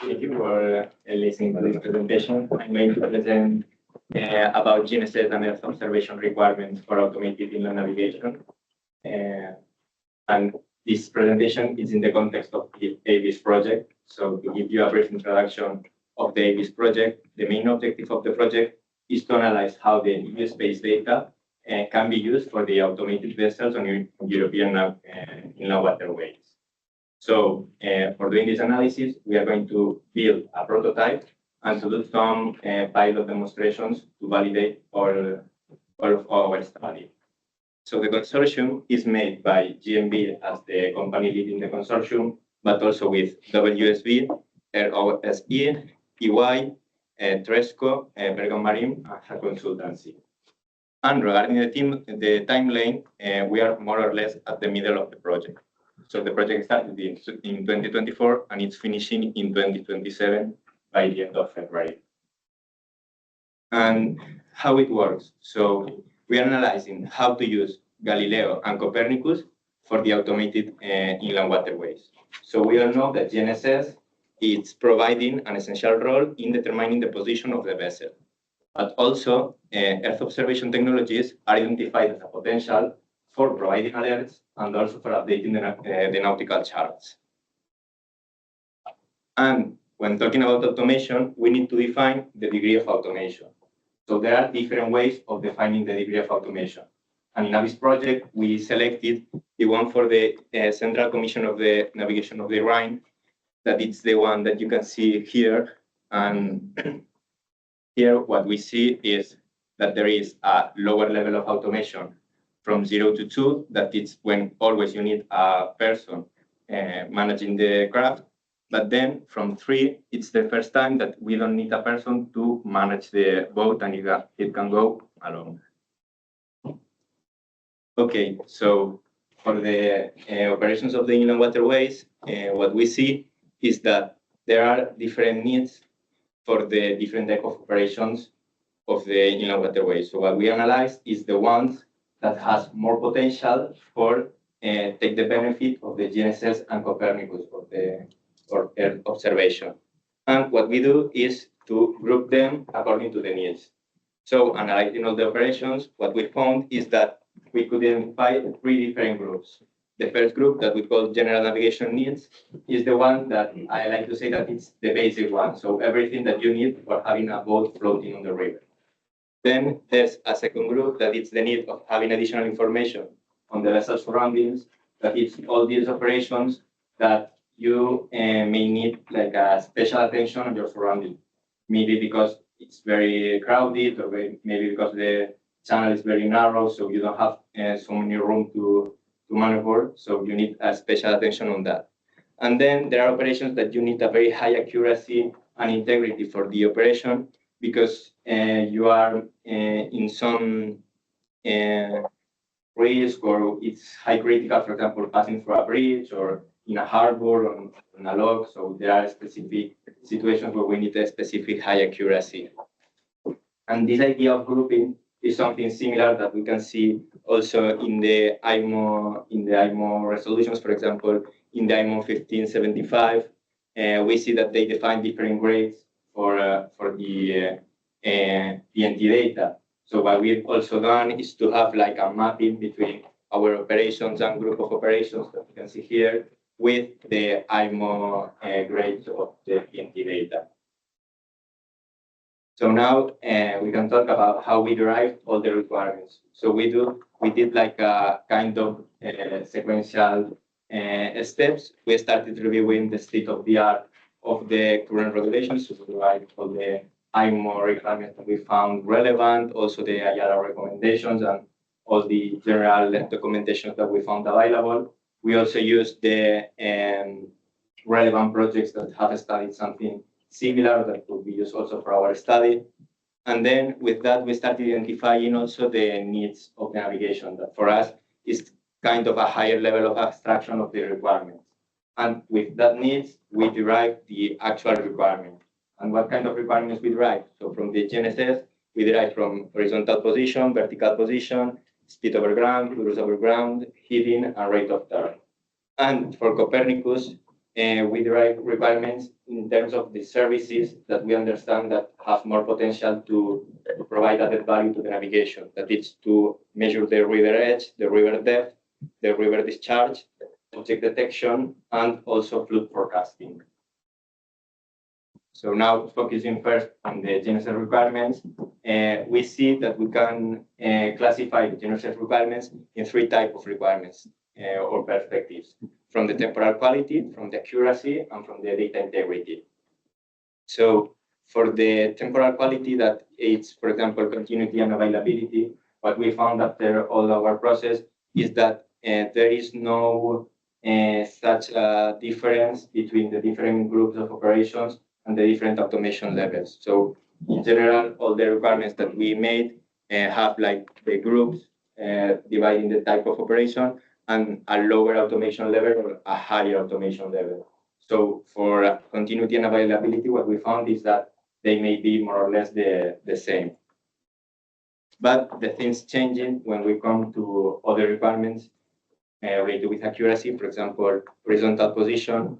Thank you for listening to this presentation. I'm going to present about GNSS and Earth observation requirements for automated inland navigation. And this presentation is in the context of the AVIS project. So to give you a brief introduction of the AVIS project, the main objective of the project is to analyze how the EU-based data can be used for the automated vessels on European inland waterways. So for doing this analysis, we are going to build a prototype and to do some pilot demonstrations to validate all of our study. So the consortium is made by GMB as the company leading the consortium, but also with WSB, ROSE, EY, Tresco, Bergen Marine, and a consultancy. And regarding the timeline, we are more or less at the middle of the project. So the project started in 2024 and it's finishing in 2027 by the end of February. And how it works. So we are analyzing how to use Galileo and Copernicus for the automated inland waterways. So we all know that GNSS is providing an essential role in determining the position of the vessel. But also, Earth observation technologies are identified as a potential for providing alerts and also for updating the nautical charts. And when talking about automation, we need to define the degree of automation. So there are different ways of defining the degree of automation. And in this project, we selected the one for the Central Commission of the Navigation of the Rhine, that it's the one that you can see here. And here, what we see is that there is a lower level of automation from 0 to 2, that it's when always you need a person managing the craft. But then from 3, it's the first time that we don't need a person to manage the boat and it can go alone. Okay, so for the operations of the inland waterways, what we see is that there are different needs for the different type of operations of the inland waterways. So what we analyzed is the ones that has more potential for take the benefit of the GNSS and Copernicus for Earth observation. And what we do is to group them according to the needs. So analyzing all the operations, what we found is that we could identify 3 different groups. The first group that we call general navigation needs is the one that I like to say that it's the basic one. So everything that you need for having a boat floating on the river. Then there's a second group that it's the need of having additional information on the vessel surroundings, that it's all these operations that you may need like a special attention on your surroundings. Maybe because it's very crowded or maybe because the channel is very narrow, so you don't have so many room to maneuver, so you need a special attention on that. And then there are operations that you need a very high accuracy and integrity for the operation because you are in some risk or it's high critical, for example, passing through a bridge or in a harbor or on a log. So there are specific situations where we need a specific high accuracy. And this idea of grouping is something similar that we can see also in the IMO resolutions. For example, in the IMO 1575, we see that they define different grades for the PNT data. So what we've also done is to have like a mapping between our operations and group of operations that you can see here with the IMO grades of the PNT data. So now we can talk about how we derive all the requirements. So we did like a kind of sequential steps. We started reviewing the state of the art of the current regulations to derive all the IMO requirements that we found relevant, also the IARA recommendations and all the general documentation that we found available. We also used the relevant projects that have studied something similar that could be used also for our study. And then with that, we started identifying also the needs of the navigation that for us is kind of a higher level of abstraction of the requirements. And with that needs, we derive the actual requirement. And what kind of requirements we derive? So from the GNSS, we derive from horizontal position, vertical position, speed over ground, cruise over ground, heading, and rate of turn. And for Copernicus, we derive requirements in terms of the services that we understand that have more potential to provide added value to the navigation. That is to measure the river edge, the river depth, the river discharge, object detection, and also flood forecasting. So now focusing first on the GNSS requirements, we see that we can classify the GNSS requirements in three types of requirements or perspectives: from the temporal quality, from the accuracy, and from the data integrity. So for the temporal quality, that it's, for example, continuity and availability, what we found after all our process is that there is no such a difference between the different groups of operations and the different automation levels. So in general, all the requirements that we made have like the groups dividing the type of operation and a lower automation level or a higher automation level. So for continuity and availability, what we found is that they may be more or less the same. But the things changing when we come to other requirements related with accuracy, for example, horizontal position.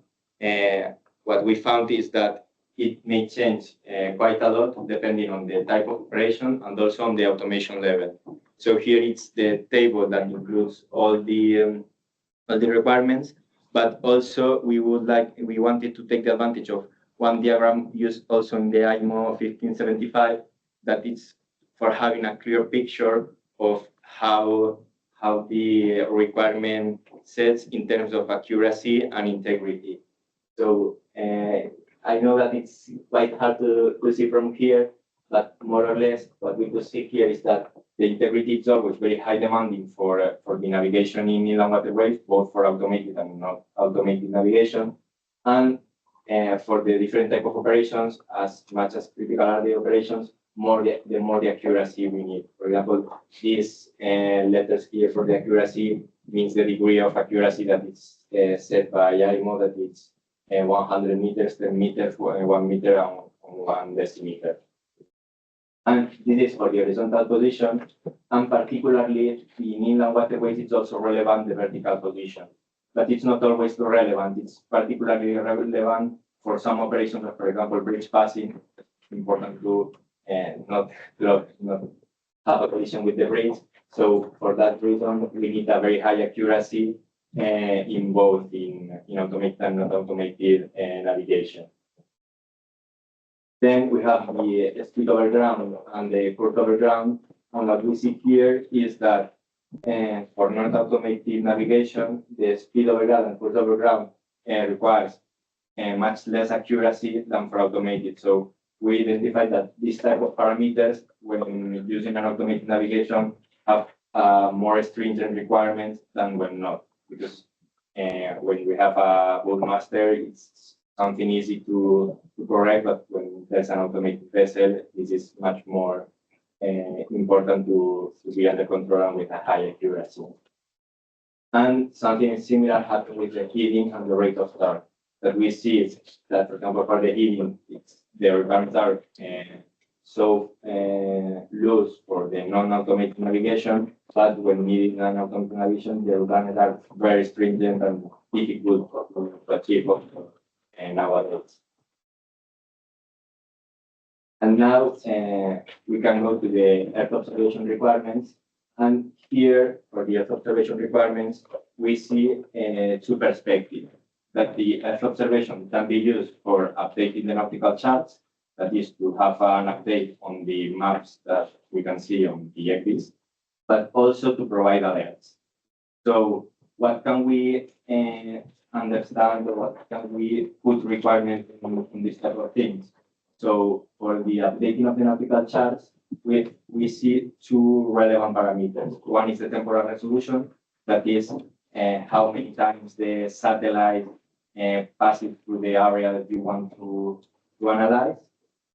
What we found is that it may change quite a lot depending on the type of operation and also on the automation level. So here it's the table that includes all the requirements, but also we wanted to take the advantage of one diagram used also in the IMO 1575, that is for having a clear picture of how the requirement sets in terms of accuracy and integrity. So I know that it's quite hard to see from here, but more or less what we could see here is that the integrity is always very high demanding for the navigation in inland waterways, both for automated and not automated navigation. And for the different type of operations, as much as critical are the operations, the more the accuracy we need. For example, these letters here for the accuracy means the degree of accuracy that is set by IMO, that it's 100 meters, 10 meters, 1 meter, and 1 decimeter. And this is for the horizontal position, and particularly in inland waterways, it's also relevant the vertical position. But it's not always relevant. It's particularly relevant for some operations, like, for example, bridge passing. It's important to not have a collision with the bridge. So for that reason, we need a very high accuracy in both in automated and not automated navigation. Then we have the speed over ground and the port over ground. And what we see here is that for non-automated navigation, the speed over ground and port over ground requires much less accuracy than for automated. So we identified that this type of parameters, when using an automated navigation, have more stringent requirements than when not. Because when we have a boatmaster, it's something easy to correct, but when there's an automated vessel, this is much more important to be under control and with a high accuracy. And something similar happened with the heating and the rate of start. That we see is that, for example, for the heating, the requirements are so loose for the non-automated navigation, but when needing an automated navigation, the requirements are very stringent and difficult to achieve nowadays. And now we can go to the Earth observation requirements. And here, for the Earth observation requirements, we see two perspectives. That the Earth observation can be used for updating the nautical charts, that is to have an update on the maps that we can see on the ECDIS, but also to provide alerts. So what can we understand, or what can we put requirements in this type of things? So for the updating of the nautical charts, we see two relevant parameters. One is the temporal resolution, that is how many times the satellite passes through the area that you want to analyze.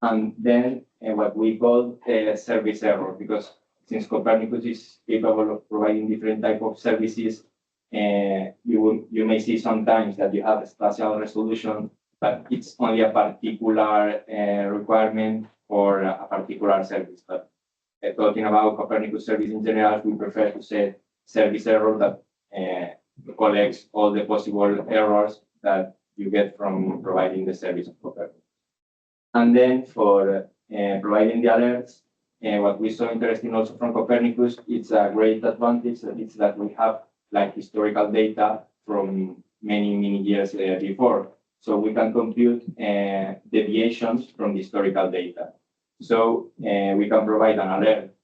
And then what we call service error, because since Copernicus is capable of providing different type of services, you may see sometimes that you have a spatial resolution, but it's only a particular requirement for a particular service. But talking about Copernicus service in general, we prefer to say service error that collects all the possible errors that you get from providing the service of Copernicus. And then for providing the alerts, what we saw interesting also from Copernicus, it's a great advantage that it's that we have like historical data from many years before. So we can compute deviations from the historical data. So we can provide an alert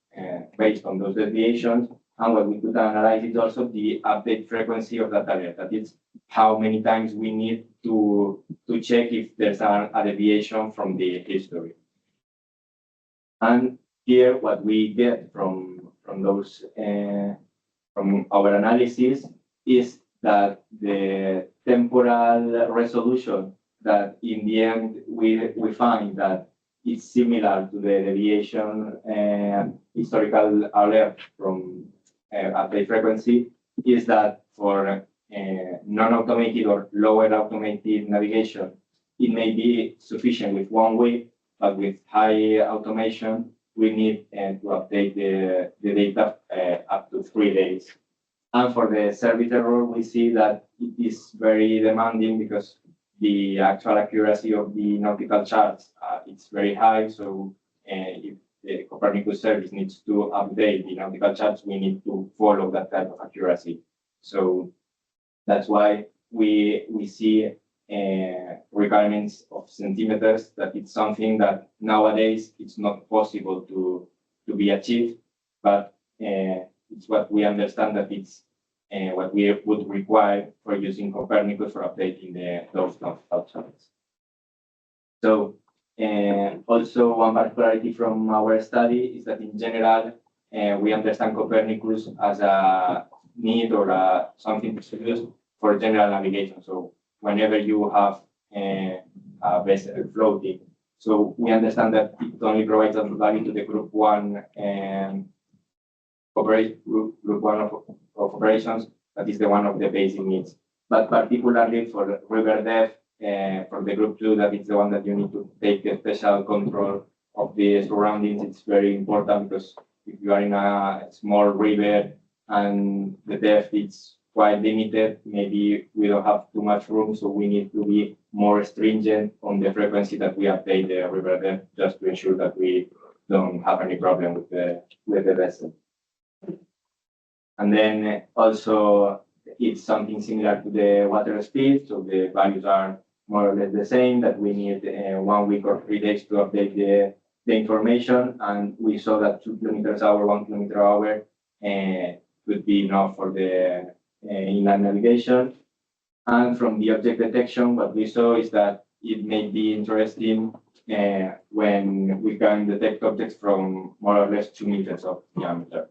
based on those deviations. And what we could analyze is also the update frequency of that alert. That is how many times we need to check if there's a deviation from the history. And here, what we get from those from our analysis is that the temporal resolution that in the end we find that it's similar to the deviation historical alert from update frequency is that for non-automated or lower automated navigation, it may be sufficient with 1 week, but with high automation, we need to update the data up to 3 days. And for the service error, we see that it is very demanding because the actual accuracy of the nautical charts it's very high. So if the Copernicus service needs to update the nautical charts, we need to follow that type of accuracy. So that's why we see requirements of centimeters, that it's something that nowadays it's not possible to be achieved, but it's what we understand that it's what we would require for using Copernicus for updating those nautical charts. So also one particularity from our study is that in general, we understand Copernicus as a need or something to use for general navigation. So whenever you have a vessel floating, so we understand that it only provides a value to the group one group one of operations. That is the one of the basic needs. But particularly for river depth, for the group 2, that is the one that you need to take a special control of the surroundings. It's very important because if you are in a small river and the depth is quite limited, maybe we don't have too much room, so we need to be more stringent on the frequency that we update the river depth, just to ensure that we don't have any problem with the vessel. And then also it's something similar to the water speed, so the values are more or less the same, that we need 1 week or 3 days to update the information. And we saw that 2 kilometers hour, 1 kilometer hour could be enough for the inland navigation. And from the object detection, what we saw is that it may be interesting when we can detect objects from more or less 2 meters of diameter.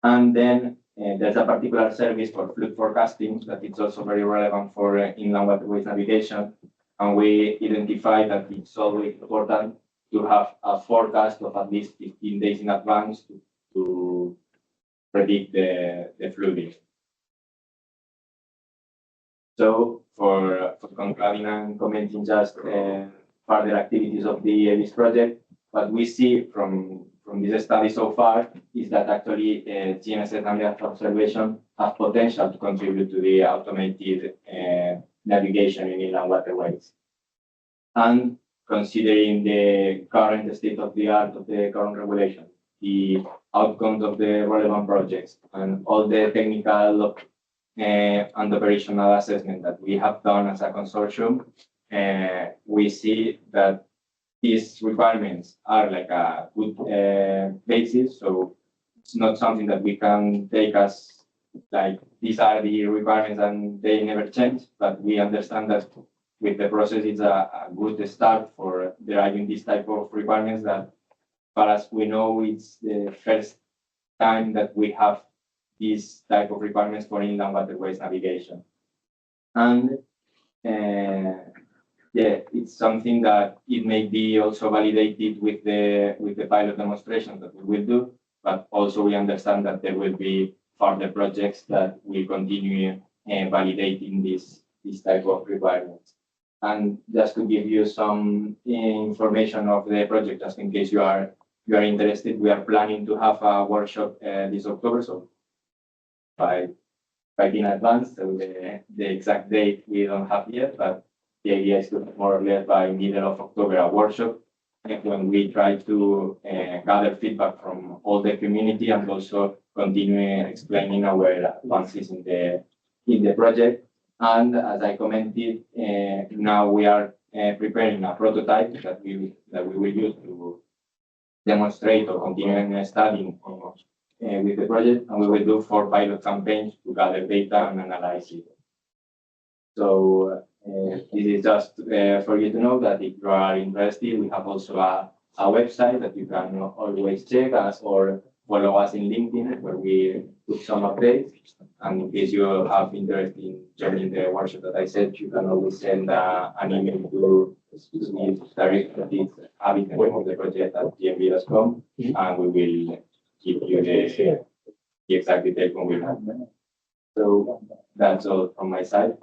And then there's a particular service for fluid forecasting that it's also very relevant for inland waterways navigation. And we identify that it's always important to have a forecast of at least 15 days in advance to predict the flooding. So for concluding and commenting just further activities of the ELIS project, what we see from this study so far is that actually GNSS navigation observation have potential to contribute to the automated navigation in inland waterways. And considering the current state of the art of the current regulation, the outcomes of the relevant projects, and all the technical and operational assessment that we have done as a consortium, we see that these requirements are like a good basis. So it's not something that we can take as like these are the requirements and they never change, but we understand that with the process it's a good start for deriving this type of requirements that, as far as we know, it's the first time that we have this type of requirements for inland waterways navigation. And yeah, it's something that it may be also validated with the pilot demonstrations that we will do, but also we understand that there will be further projects that will continue validating this type of requirements. And just to give you some information of the project, just in case you are interested, we are planning to have a workshop this October, so by quite in advance. So the exact date we don't have yet, but the idea is to more or less by middle of October a workshop when we try to gather feedback from all the community and also continue explaining our advances in the project. And as I commented, now we are preparing a prototype that we will use to demonstrate or continue studying with the project, and we will do 4 pilot campaigns to gather data and analyze it. So this is just for you to know that if you are interested, we have also a website that you can always check us or follow us in LinkedIn, where we put some updates. And in case you have interest in joining the workshop that I said, you can always send an email to me directly at the project at gmv.com, and we will give you the exact details when we have them. So that's all from my side.